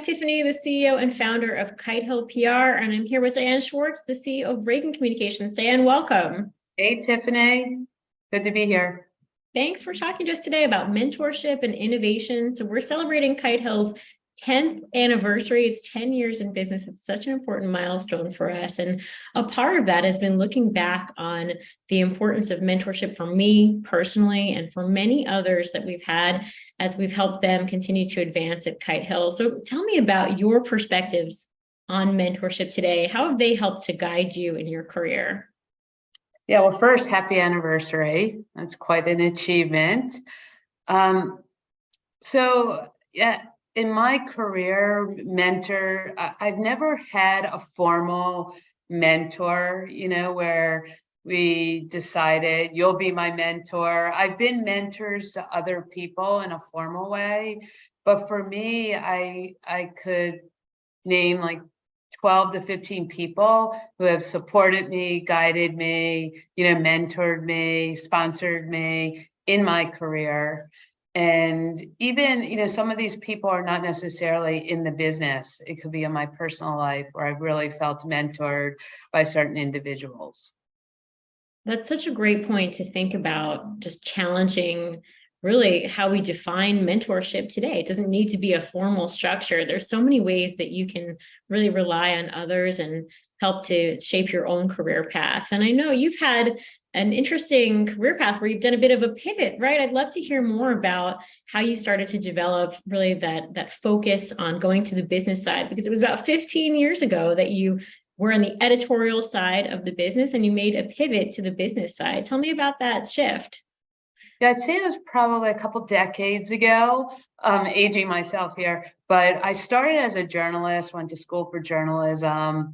Tiffany, the CEO and founder of Kite PR, and I'm here with Diane Schwartz, the CEO of Ragan Communications. Diane, welcome. Hey, Tiffany. Good to be here. Thanks for talking to us today about mentorship and innovation. So we're celebrating Kitehill's 10th anniversary. It's 10 years in business. It's such an important milestone for us. And a part of that has been looking back on the importance of mentorship for me personally and for many others that we've had as we've helped them continue to advance at Kitehill. So tell me about your perspectives on mentorship today. How have they helped to guide you in your career? Yeah, well, first, happy anniversary. That's quite an achievement. Yeah, in my career, I've never had a formal mentor, where we decided you'll be my mentor. I've been mentors to other people in a formal way, but for me, I could name like 12 to 15 people who have supported me, guided me, mentored me, sponsored me in my career. And even, some of these people are not necessarily in the business. It could be in my personal life where I've really felt mentored by certain individuals. That's such a great point to think about, just challenging really how we define mentorship today. It doesn't need to be a formal structure. There's so many ways that you can really rely on others and help to shape your own career path. And I know you've had an interesting career path where you've done a bit of a pivot, right? I'd love to hear more about how you started to develop really that focus on going to the business side, because it was about 15 years ago that you were on the editorial side of the business and you made a pivot to the business side. Tell me about that shift. Yeah, I'd say it was probably a couple decades ago, aging myself here, but I started as a journalist, went to school for journalism,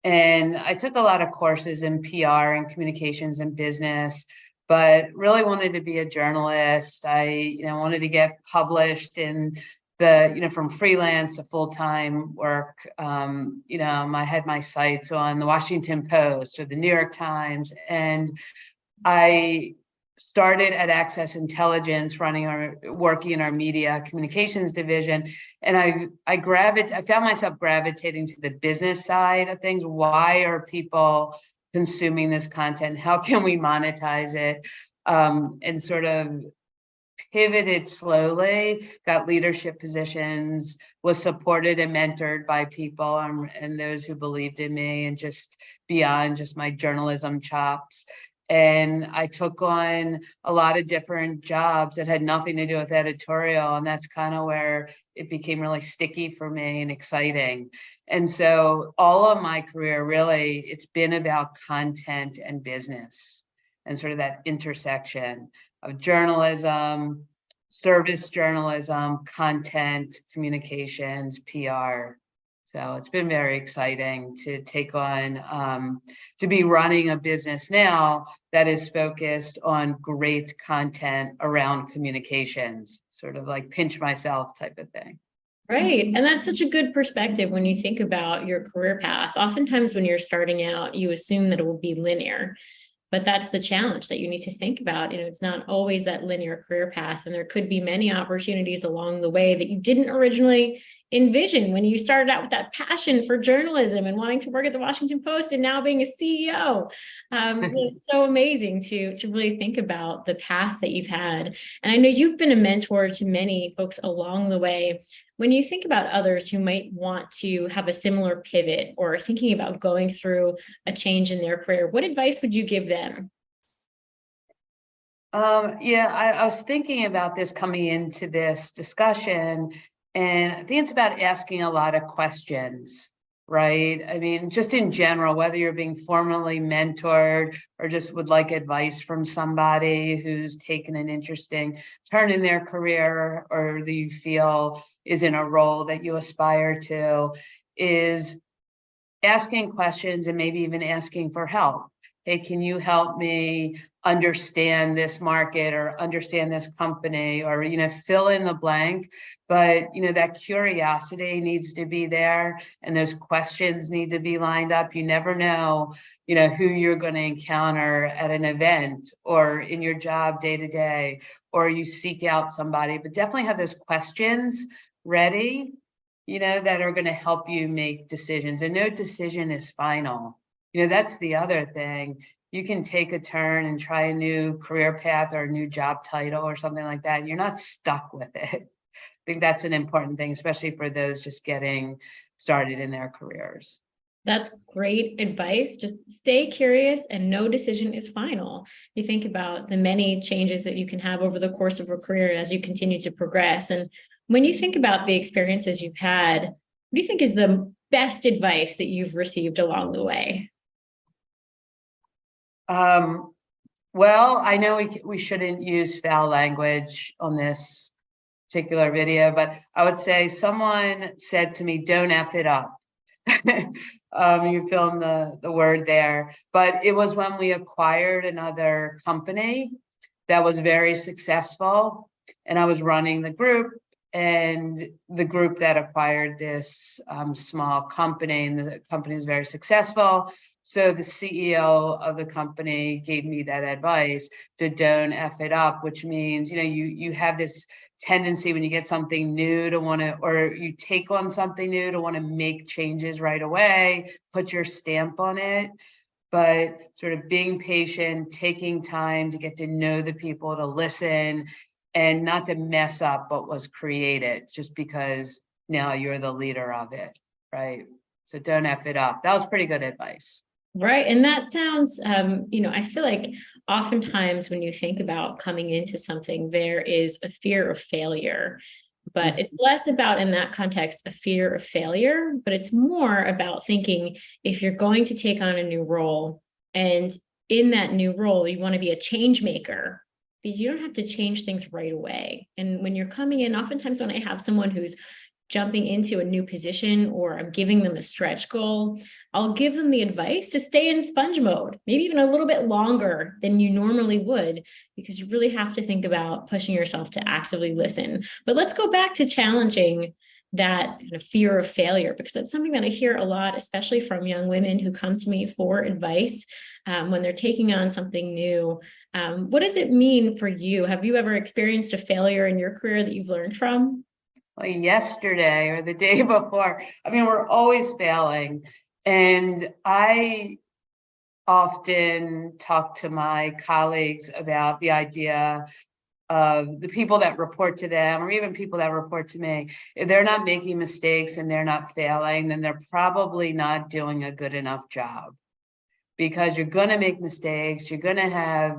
and I took a lot of courses in PR and communications and business, but really wanted to be a journalist. I, wanted to get published in from freelance to full-time work. I had my sights on the Washington Post or the New York Times, and I started at Access Intelligence, working in our media communications division, and I found myself gravitating to the business side of things. Why are people consuming this content? How can we monetize it? And sort of pivoted slowly, got leadership positions, was supported and mentored by people and those who believed in me, and just beyond just my journalism chops. And I took on a lot of different jobs that had nothing to do with editorial. And that's kind of where it became really sticky for me and exciting. And so all of my career, really, it's been about content and business and sort of that intersection of journalism, service journalism, content, communications, PR. So it's been very exciting to take on, to be running a business now that is focused on great content around communications, sort of like pinch myself type of thing. Right. And that's such a good perspective when you think about your career path. Oftentimes when you're starting out, you assume that it will be linear. But that's the challenge that you need to think about. It's not always that linear career path, and there could be many opportunities along the way that you didn't originally envision when you started out with that passion for journalism and wanting to work at the Washington Post and now being a CEO. It's so amazing to really think about the path that you've had. And I know you've been a mentor to many folks along the way. When you think about others who might want to have a similar pivot or thinking about going through a change in their career, what advice would you give them? I was thinking about this coming into this discussion, and I think it's about asking a lot of questions, right? I mean, just in general, whether you're being formally mentored or just would like advice from somebody who's taken an interesting turn in their career or that you feel is in a role that you aspire to, is asking questions and maybe even asking for help. Hey, can you help me understand this market or understand this company, or, fill in the blank. But, that curiosity needs to be there, and those questions need to be lined up. You never know, who you're going to encounter at an event or in your job day to day, or you seek out somebody, but definitely have those questions ready that are going to help you make decisions. And no decision is final. That's the other thing. You can take a turn and try a new career path or a new job title or something like that. You're not stuck with it. I think that's an important thing, especially for those just getting started in their careers. That's great advice. Just stay curious and no decision is final. You think about the many changes that you can have over the course of a career as you continue to progress. And when you think about the experiences you've had, what do you think is the best advice that you've received along the way? Well, I know we shouldn't use foul language on this particular video, but I would say someone said to me, "Don't F it up." You filmed the word there, but it was when we acquired another company that was very successful, and I was running the group, and the group that acquired this small company, and the company is very successful. So the CEO of the company gave me that advice to don't F it up, which means, you have this tendency when you get something new to want to, or you take on something new to want to make changes right away, put your stamp on it. But sort of being patient, taking time to get to know the people, to listen, and not to mess up what was created just because now you're the leader of it, right? So don't F it up. That was pretty good advice. Right. And that sounds, I feel like oftentimes when you think about coming into something, there is a fear of failure, but it's less about, in that context, a fear of failure, but it's more about thinking if you're going to take on a new role, and in that new role, you want to be a change maker, because you don't have to change things right away. And when you're coming in, oftentimes when I have someone who's jumping into a new position, or I'm giving them a stretch goal, I'll give them the advice to stay in sponge mode, maybe even a little bit longer than you normally would, because you really have to think about pushing yourself to actively listen. But let's go back to challenging that kind of fear of failure, because that's something that I hear a lot, especially from young women who come to me for advice when they're taking on something new. What does it mean for you? Have you ever experienced a failure in your career that you've learned from? Well, yesterday or the day before. We're always failing. And I often talk to my colleagues about the idea of the people that report to them, or even people that report to me. If they're not making mistakes and they're not failing, then they're probably not doing a good enough job, because you're going to make mistakes. You're going to have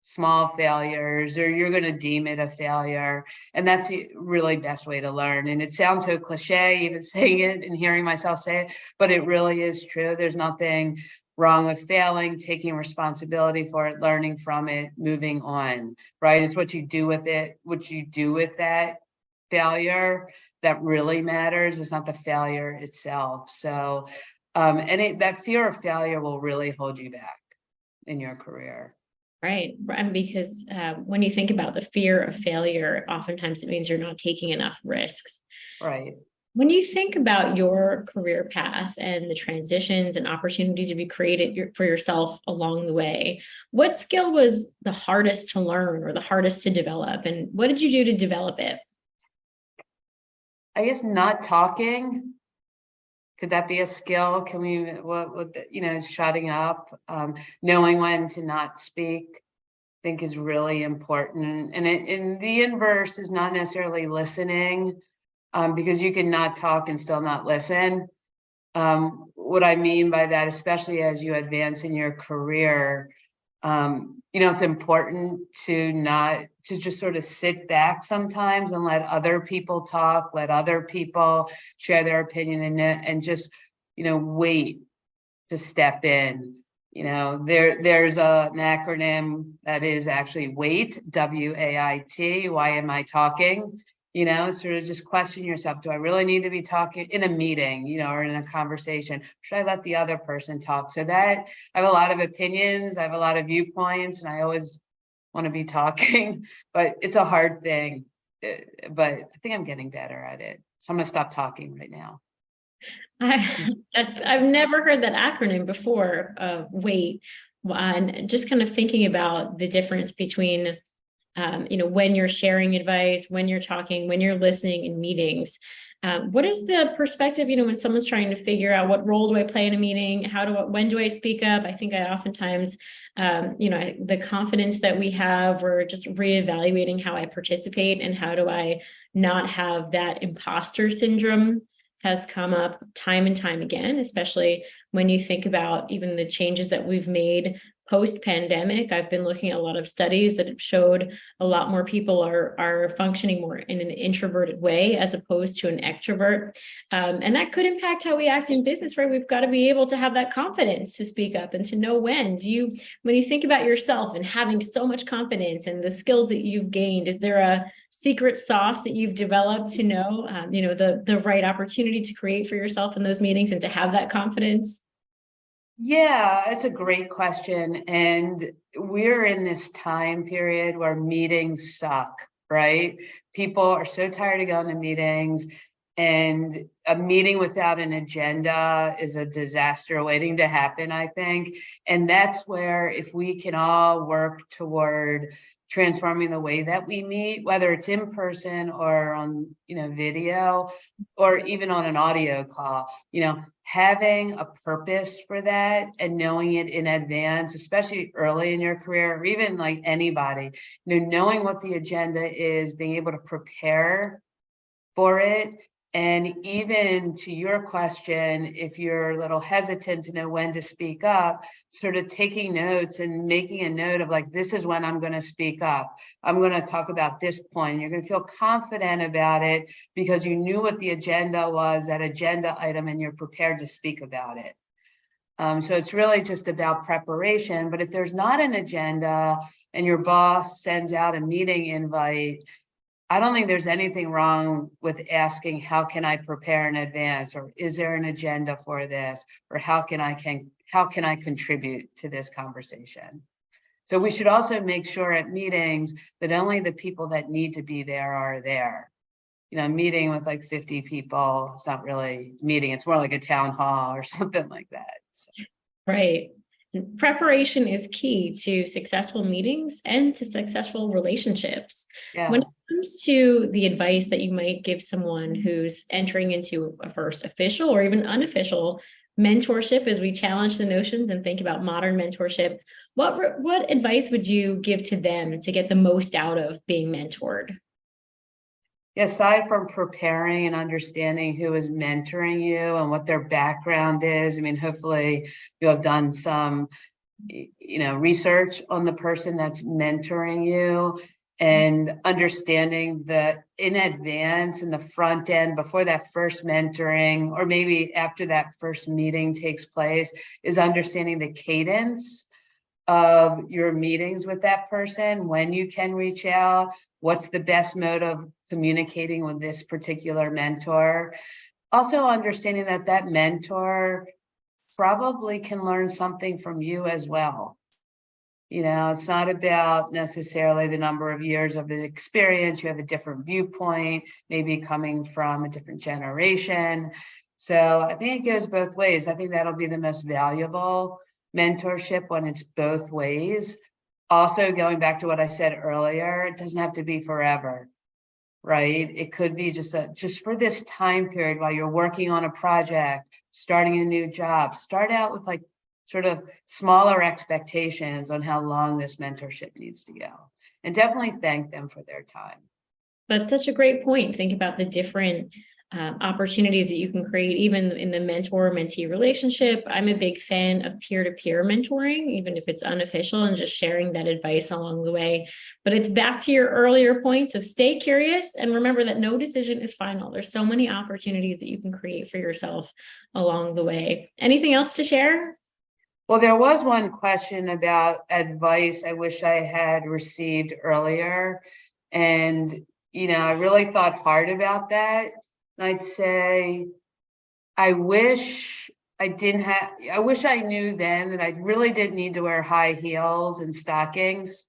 small failures, or you're going to deem it a failure. And that's the really best way to learn. And it sounds so cliche, even saying it and hearing myself say it, but it really is true. There's nothing wrong with failing, taking responsibility for it, learning from it, moving on, right? It's what you do with it, what you do with that failure that really matters. It's not the failure itself. So, that fear of failure will really hold you back in your career. Right. And because when you think about the fear of failure, oftentimes it means you're not taking enough risks. Right. When you think about your career path and the transitions and opportunities you created for yourself along the way, what skill was the hardest to learn or the hardest to develop? And what did you do to develop it? I guess not talking. Could that be a skill? Can we, shutting up, knowing when to not speak, I think is really important. And the inverse is not necessarily listening, because you can not talk and still not listen. What I mean by that, especially as you advance in your career, it's important to just sort of sit back sometimes and let other people talk, let other people share their opinion and just, wait to step in. There's an acronym that is actually WAIT, WAIT. Why am I talking? Sort of just question yourself. Do I really need to be talking in a meeting, or in a conversation? Should I let the other person talk? So that I have a lot of opinions, I have a lot of viewpoints, and I always want to be talking, but it's a hard thing. But I think I'm getting better at it. So I'm going to stop talking right now. I've never heard that acronym before, WAIT, and just kind of thinking about the difference between when you're sharing advice, when you're talking, when you're listening in meetings. What is the perspective, when someone's trying to figure out what role do I play in a meeting? When do I speak up? I think I oftentimes, the confidence that we have, we're just reevaluating how I participate and how do I not have that imposter syndrome has come up time and time again, especially when you think about even the changes that we've made post-pandemic. I've been looking at a lot of studies that have showed a lot more people are functioning more in an introverted way as opposed to an extrovert. And that could impact how we act in business, right? We've got to be able to have that confidence to speak up and to know when. When you think about yourself and having so much confidence and the skills that you've gained, is there a secret sauce that you've developed to know, the right opportunity to create for yourself in those meetings and to have that confidence? Yeah, it's a great question. And we're in this time period where meetings suck, right? People are so tired of going to meetings, and a meeting without an agenda is a disaster waiting to happen, I think. And that's where, if we can all work toward transforming the way that we meet, whether it's in person or on, video, or even on an audio call, having a purpose for that and knowing it in advance, especially early in your career, or even like anybody, knowing what the agenda is, being able to prepare for it. And even to your question, if you're a little hesitant to know when to speak up, sort of taking notes and making a note of like, this is when I'm going to speak up. I'm going to talk about this point. You're going to feel confident about it because you knew what the agenda was, that agenda item, and you're prepared to speak about it. So it's really just about preparation. But if there's not an agenda and your boss sends out a meeting invite, I don't think there's anything wrong with asking, how can I prepare in advance? Or is there an agenda for this? Or how can I contribute to this conversation? So we should also make sure at meetings that only the people that need to be there are there. Meeting with like 50 people, it's not really meeting. It's more like a town hall or something like that. So. Right. Preparation is key to successful meetings and to successful relationships. Yeah. When it comes to the advice that you might give someone who's entering into a first official or even unofficial mentorship, as we challenge the notions and think about modern mentorship, what advice would you give to them to get the most out of being mentored? Aside from preparing and understanding who is mentoring you and what their background is, hopefully you have done some, research on the person that's mentoring you, and understanding that in advance, in the front end, before that first mentoring, or maybe after that first meeting takes place, is understanding the cadence of your meetings with that person, when you can reach out, what's the best mode of communicating with this particular mentor. Also understanding that that mentor probably can learn something from you as well. It's not about necessarily the number of years of experience. You have a different viewpoint, maybe coming from a different generation. So I think it goes both ways. I think that'll be the most valuable mentorship when it's both ways. Also, going back to what I said earlier, it doesn't have to be forever, right? It could be just for this time period while you're working on a project, starting a new job. Start out with like sort of smaller expectations on how long this mentorship needs to go, and definitely thank them for their time. That's such a great point. Think about the different opportunities that you can create, even in the mentor-mentee relationship. I'm a big fan of peer-to-peer mentoring, even if it's unofficial, and just sharing that advice along the way. But it's back to your earlier points of stay curious and remember that no decision is final. There's so many opportunities that you can create for yourself along the way. Anything else to share? Well, there was one question about advice I wish I had received earlier. And, I really thought hard about that. I'd say, I wish I knew then that I really didn't need to wear high heels and stockings.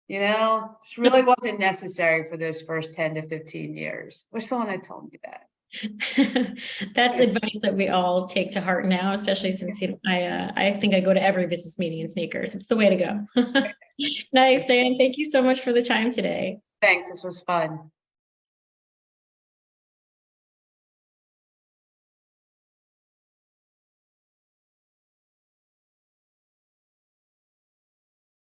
This really wasn't necessary for those first 10 to 15 years. Wish someone had told me that. That's advice that we all take to heart now, especially since I think I go to every business meeting in sneakers. It's the way to go. Nice, Diane. Thank you so much for the time today. Thanks. This was fun.